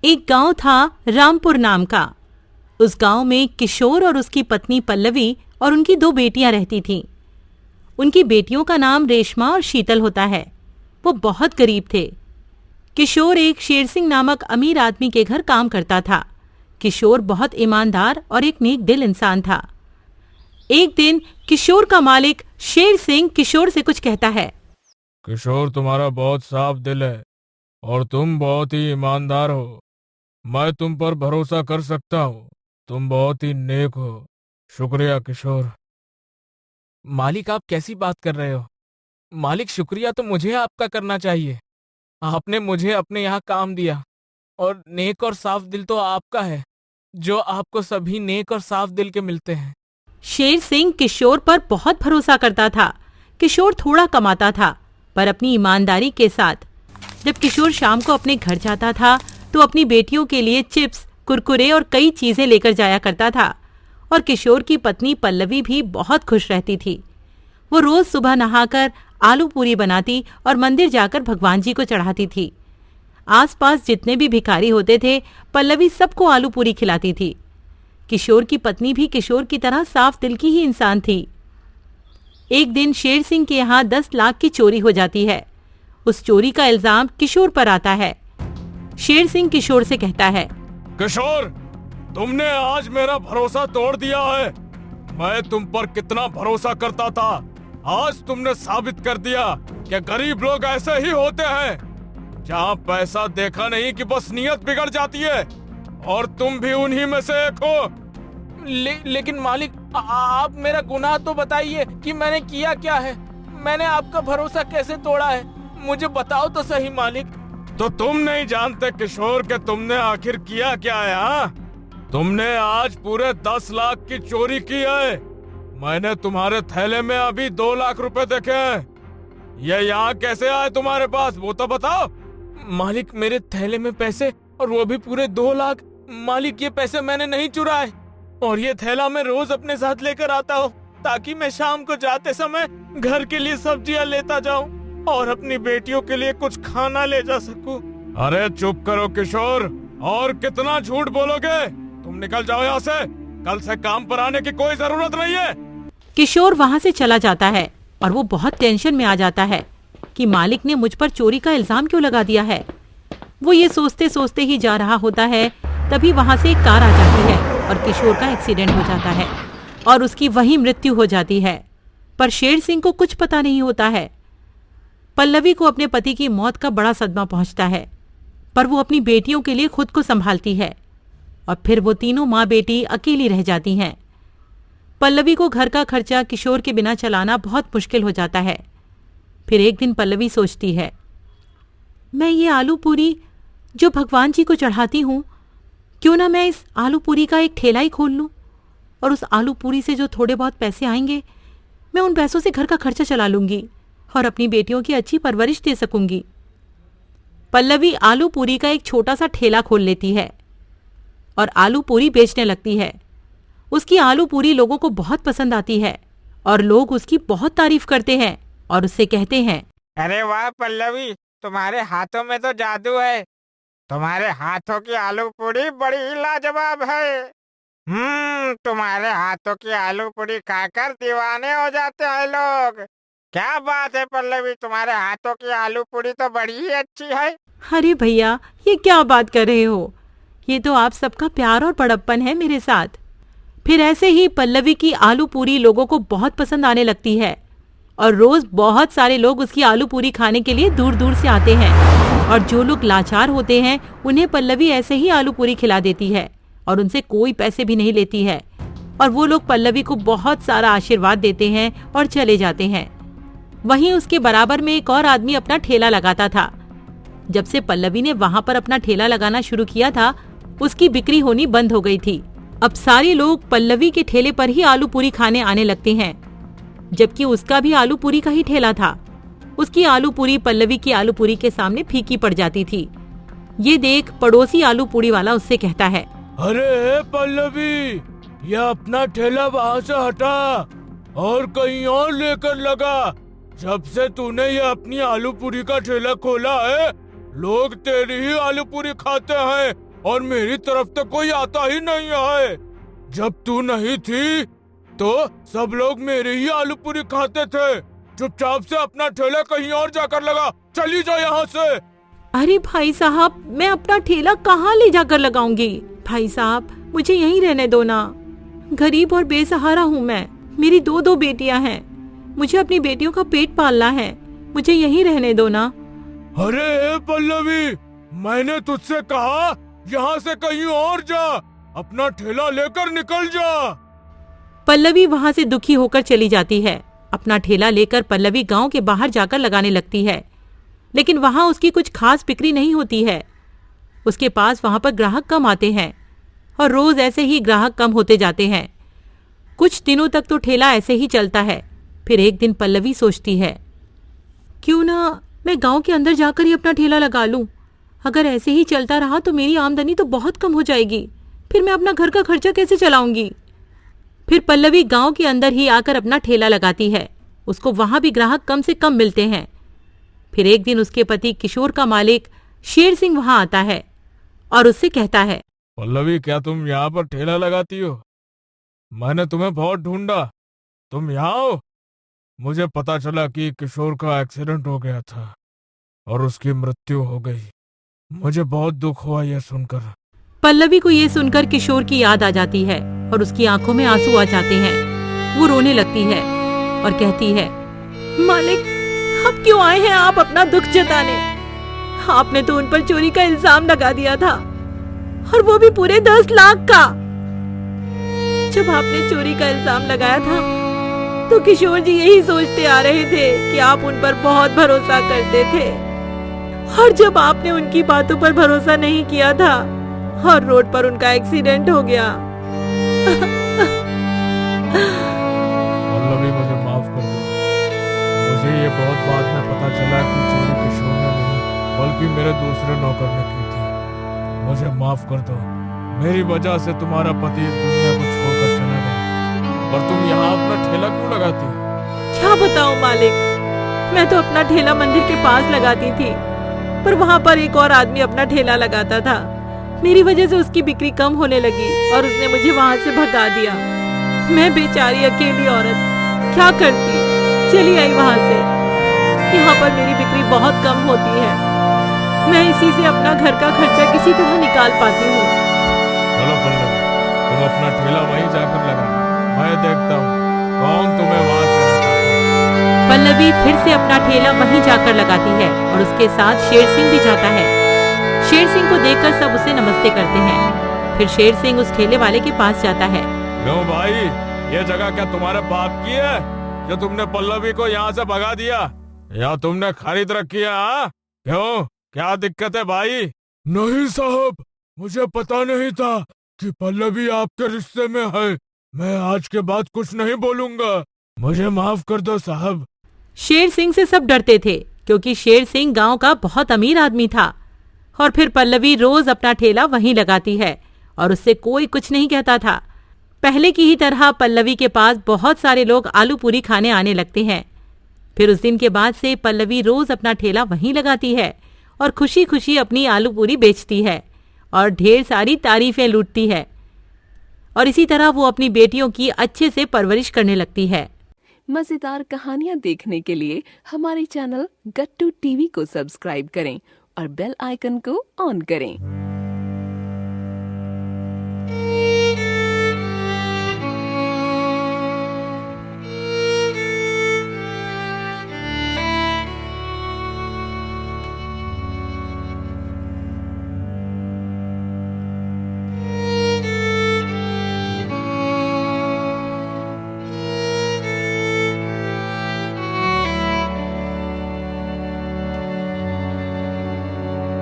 एक गांव था रामपुर नाम का। उस गांव में किशोर और उसकी पत्नी पल्लवी और उनकी दो बेटियां रहती थीं। उनकी बेटियों का नाम रेशमा और शीतल होता है। वो बहुत गरीब थे। किशोर एक शेर सिंह नामक अमीर आदमी के घर काम करता था। किशोर बहुत ईमानदार और एक नेक दिल इंसान था। एक दिन किशोर का मालिक शेर सिंह किशोर से कुछ कहता है। किशोर, तुम्हारा बहुत साफ दिल है और तुम बहुत ही ईमानदार हो। मैं तुम पर भरोसा कर सकता हूँ। तुम बहुत ही नेक हो। शुक्रिया किशोर। मालिक, आप कैसी बात कर रहे हो? मालिक, शुक्रिया तो मुझे आपका करना चाहिए। आपने मुझे अपने यहाँ काम दिया और नेक और साफ दिल तो आपका है, जो आपको सभी नेक और साफ दिल के मिलते हैं। शेर सिंह किशोर पर बहुत भरोसा करता था। किशोर थोड़ा कमाता था, पर अपनी ईमानदारी के साथ। जब किशोर शाम को अपने घर जाता था तो अपनी बेटियों के लिए चिप्स, कुरकुरे और कई चीजें लेकर जाया करता था। और किशोर की पत्नी पल्लवी भी बहुत खुश रहती थी। वो रोज सुबह नहाकर आलू पूरी बनाती और मंदिर जाकर भगवान जी को चढ़ाती थी। आसपास जितने भी भिखारी होते थे, पल्लवी सबको आलू पूरी खिलाती थी। किशोर की पत्नी भी किशोर की तरह साफ दिल की ही इंसान थी। एक दिन शेर सिंह के यहाँ 10 लाख की चोरी हो जाती है। उस चोरी का इल्जाम किशोर पर आता है। शेर सिंह किशोर से कहता है, किशोर, तुमने आज मेरा भरोसा तोड़ दिया है। मैं तुम पर कितना भरोसा करता था। आज तुमने साबित कर दिया कि गरीब लोग ऐसे ही होते हैं, जहाँ पैसा देखा नहीं कि बस नीयत बिगड़ जाती है। और तुम भी उन्हीं में से एक हो। लेकिन मालिक, आप मेरा गुनाह तो बताइए कि मैंने किया क्या है। मैंने आपका भरोसा कैसे तोड़ा है, मुझे बताओ तो सही मालिक। तो तुम नहीं जानते किशोर कि तुमने आखिर किया क्या है? हाँ, तुमने आज पूरे 10 लाख की चोरी की है। मैंने तुम्हारे थैले में अभी 2 लाख रुपए देखे हैं। ये यहाँ कैसे आए तुम्हारे पास, वो तो बताओ। मालिक, मेरे थैले में पैसे, और वो भी पूरे 2 लाख। मालिक, ये पैसे मैंने नहीं चुराए, और ये थैला मैं रोज अपने साथ लेकर आता हूँ, ताकि मैं शाम को जाते समय घर के लिए सब्जियाँ लेता जाऊँ और अपनी बेटियों के लिए कुछ खाना ले जा सकूं। अरे चुप करो किशोर, और कितना झूठ बोलोगे? तुम निकल जाओ यहाँ से। कल से काम पर आने की कोई जरूरत नहीं है। किशोर वहां से चला जाता है और वो बहुत टेंशन में आ जाता है कि मालिक ने मुझ पर चोरी का इल्जाम क्यों लगा दिया है। वो ये सोचते सोचते ही जा रहा होता है, तभी वहां से एक कार आ जाती है और किशोर का एक्सीडेंट हो जाता है और उसकी वहीं मृत्यु हो जाती है। पर शेर सिंह को कुछ पता नहीं होता है। पल्लवी को अपने पति की मौत का बड़ा सदमा पहुंचता है, पर वो अपनी बेटियों के लिए खुद को संभालती है और फिर वो तीनों माँ बेटी अकेली रह जाती हैं। पल्लवी को घर का खर्चा किशोर के बिना चलाना बहुत मुश्किल हो जाता है। फिर एक दिन पल्लवी सोचती है, मैं ये आलू पूरी जो भगवान जी को चढ़ाती हूँ, क्यों ना मैं इस आलू पूरी का एक ठेला ही खोल लूँ, और उस आलू पूरी से जो थोड़े बहुत पैसे आएंगे, मैं उन पैसों से घर का खर्चा चला लूंगी और अपनी बेटियों की अच्छी परवरिश दे सकूंगी। पल्लवी आलू पूरी का एक छोटा सा ठेला खोल लेती है और आलू पूरी बेचने लगती है। उसकी आलू पूरी लोगों को बहुत पसंद आती है और लोग उसकी बहुत तारीफ करते हैं और उससे कहते हैं, अरे वाह पल्लवी, तुम्हारे हाथों में तो जादू है। तुम्हारे हाथों की आलू पूरी बड़ी ही लाजवाब है। तुम्हारे हाथों की आलू पूरी खाकर दीवाने हो जाते हैं लोग। क्या बात है पल्लवी, तुम्हारे हाथों की आलू पूरी तो बड़ी ही अच्छी है। अरे भैया, ये क्या बात कर रहे हो? ये तो आप सबका प्यार और बड़प्पन है मेरे साथ। फिर ऐसे ही पल्लवी की आलू पूरी लोगों को बहुत पसंद आने लगती है और रोज बहुत सारे लोग उसकी आलू पूरी खाने के लिए दूर दूर से आते हैं। और जो लोग लाचार होते हैं, उन्हें पल्लवी ऐसे ही आलू पूरी खिला देती है और उनसे कोई पैसे भी नहीं लेती है। और वो लोग पल्लवी को बहुत सारा आशीर्वाद देते हैं और चले जाते हैं। वहीं उसके बराबर में एक और आदमी अपना ठेला लगाता था। जब से पल्लवी ने वहां पर अपना ठेला लगाना शुरू किया था, उसकी बिक्री होनी बंद हो गई थी। अब सारे लोग पल्लवी के ठेले पर ही आलू पूरी खाने आने लगते हैं, जबकि उसका भी आलू पूरी का ही ठेला था। उसकी आलू पूरी पल्लवी की आलू पूरी के सामने फीकी पड़ जाती थी। ये देख पड़ोसी आलू पूरी वाला उससे कहता है, अरे पल्लवी, ये अपना ठेला वहाँ से हटा और कहीं और लेकर लगा। जब से तूने ये अपनी आलू पूरी का ठेला खोला है, लोग तेरी ही आलू पूरी खाते हैं और मेरी तरफ तो कोई आता ही नहीं है। जब तू नहीं थी तो सब लोग मेरे ही आलू पूरी खाते थे। चुपचाप से अपना ठेला कहीं और जाकर लगा, चली जा यहाँ से। अरे भाई साहब, मैं अपना ठेला कहाँ ले जाकर लगाऊंगी? भाई साहब, मुझे यहीं रहने दो ना। गरीब और बेसहारा हूँ मैं। मेरी दो बेटियां हैं। मुझे अपनी बेटियों का पेट पालना है। मुझे यहीं रहने दो ना। अरे पल्लवी, मैंने तुझसे कहा यहाँ से कहीं और जा, अपना ठेला लेकर निकल जा। पल्लवी वहाँ से दुखी होकर चली जाती है। अपना ठेला लेकर पल्लवी गांव के बाहर जाकर लगाने लगती है, लेकिन वहाँ उसकी कुछ खास बिक्री नहीं होती है। उसके पास वहाँ पर ग्राहक कम आते हैं और रोज ऐसे ही ग्राहक कम होते जाते हैं। कुछ दिनों तक तो ठेला ऐसे ही चलता है। फिर एक दिन पल्लवी सोचती है, क्यों ना मैं गांव के अंदर जाकर ही अपना ठेला लगा लूं। अगर ऐसे ही चलता रहा तो मेरी आमदनी तो बहुत कम हो जाएगी। फिर मैं अपना घर का खर्चा कैसे चलाऊंगी? फिर पल्लवी गांव के अंदर ही आकर अपना ठेला लगाती है। उसको वहां भी ग्राहक कम से कम मिलते हैं। फिर एक दिन उसके पति किशोर का मालिक शेर सिंह वहां आता है और उससे कहता है, पल्लवी, क्या तुम यहाँ पर ठेला लगाती हो? मैंने तुम्हें बहुत ढूंढा, तुम यहाँ हो। मुझे पता चला कि किशोर का एक्सीडेंट हो गया था और उसकी मृत्यु हो गई। मुझे बहुत दुख हुआ यह सुनकर। पल्लवी को ये सुनकर किशोर की याद आ जाती है और उसकी आंखों में आंसू आ जाते हैं। वो रोने लगती है और कहती है, मालिक, अब क्यों आए हैं आप अपना दुख जताने? आपने तो उन पर चोरी का इल्जाम लगा दिया था, और वो भी पूरे 10 लाख का। जब आपने चोरी का इल्जाम लगाया था तो किशोर जी यही सोचते आ रहे थे कि आप उन पर बहुत भरोसा करते थे, और जब आपने उनकी बातों पर भरोसा नहीं किया था और रोड पर उनका एक्सीडेंट हो गया। पल्लवी, मुझे माफ कर दो। मुझे ये बहुत बाद में पता चला कि चोरी किशोर ने नहीं बल्कि मेरे दूसरे नौकर ने की थी। मुझे माफ कर दो। मेरी वजह से तुम्हारा पति इस दुनिया को छोड़कर चला गया, और तुम यहाँ अपना ठेला क्यों लगाती हो? क्या बताऊं मालिक, मैं तो अपना ठेला मंदिर के पास लगाती थी, पर वहाँ पर एक और आदमी अपना ठेला लगाता था। मेरी वजह से उसकी बिक्री कम होने लगी और उसने मुझे वहाँ से भगा दिया। मैं बेचारी अकेली औरत क्या करती, चली आई वहाँ से। यहाँ पर मेरी बिक्री बहुत कम होती है। मैं इसी से अपना घर का खर्चा किसी तरह निकाल पाती हूँ। चलो पल्लवी, तुम अपना ठेला वहीं जाकर लगाना। मैं देखता हूँ कौन तुम्हें वहाँ से हटाता है। पल्लवी फिर से अपना ठेला वहीं जाकर लगाती है और उसके साथ शेर सिंह भी जाता है। शेर सिंह को देखकर सब उसे नमस्ते करते हैं। फिर शेर सिंह उस ठेले वाले के पास जाता है। क्यों भाई, ये जगह क्या तुम्हारे बाप की है जो तुमने पल्लवी को यहाँ से भगा दिया, या तुमने खरीद रखी है? हाँ, क्यों, क्या दिक्कत है भाई? नहीं साहब, मुझे पता नहीं था कि पल्लवी आपके रिश्ते में है। मैं आज के बाद कुछ नहीं बोलूंगा। मुझे माफ कर दो साहब। शेर सिंह से सब डरते थे क्योंकि शेर सिंह गांव का बहुत अमीर आदमी था। और फिर पल्लवी रोज अपना ठेला वहीं लगाती है और उससे कोई कुछ नहीं कहता था। पहले की ही तरह पल्लवी के पास बहुत सारे लोग आलू पूरी खाने आने लगते हैं। फिर उस दिन के बाद से पल्लवी रोज अपना ठेला वहीं लगाती है और खुशी खुशी अपनी आलू पूरी बेचती है और ढेर सारी तारीफें लूटती है। और इसी तरह वो अपनी बेटियों की अच्छे से परवरिश करने लगती है। मजेदार कहानियाँ देखने के लिए हमारे चैनल गट्टू टीवी को सब्सक्राइब करें और बेल आइकन को ऑन करें।